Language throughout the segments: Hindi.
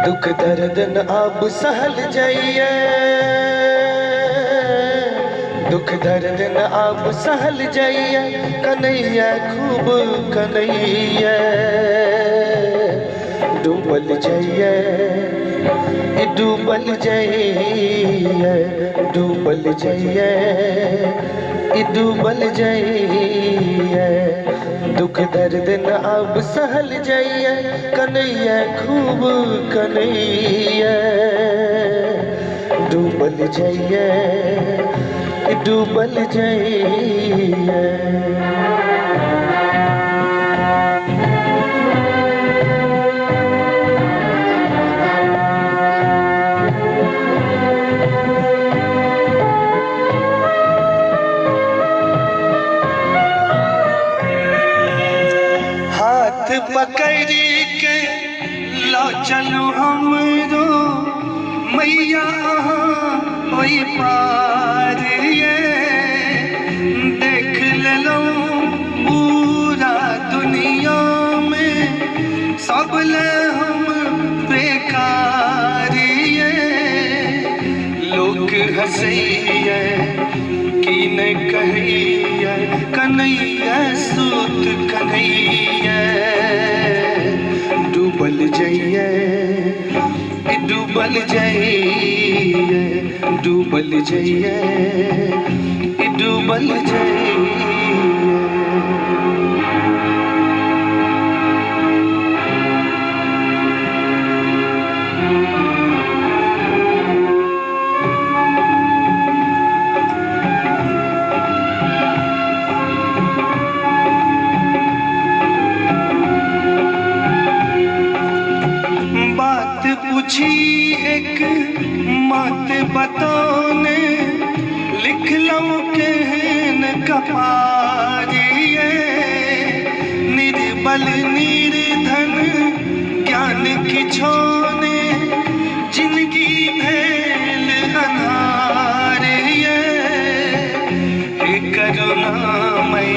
दुख दर्द न अब सहल जाइए, दुख दर्द न अब सहल जाइए, कन्हैया खूब कन्हैया। डूबल जाइए, डूबल जाइए, डूबल जाइए, डूबल जाइए। दुख दर्द न अब सहल जाइए, कन्हैया खूब कन्हैया। डूबल जाइए, डूबल जाइए। हाथ पकड़ के लो चलो हमरो मैया ओई पार ये। देख लो पूरा दुनिया में सब ले हम बेकार ये। लोग हंसैया कि न कहिया कन्हैया सूत कन्हैया। डूबल जाइए, डूबल जाइए, डूबल जाइए, डूबल जाइए। बात पूछी एक मत बताने, लिख लो कहन कपारिए। निर्बल निर्धन ज्ञान की छोने, जिंदगी भेल अनारिए। हे करुणामय,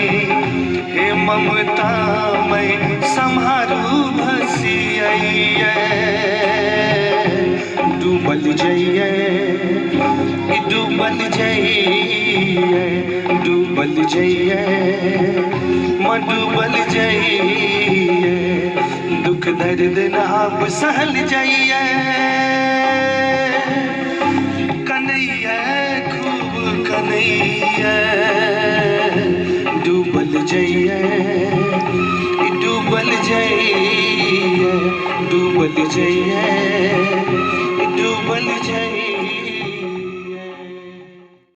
हे ममतामय, संहारू भसिया। डूबल जाइए, डूबल जाइए, डूबल जाइए, डूबल जाइए। दुख दर्द न अब सहल जाइए, कन्हैया खूब कन्हैया। डूबल जाइए, डूबल जाइए, डूबल जाइए,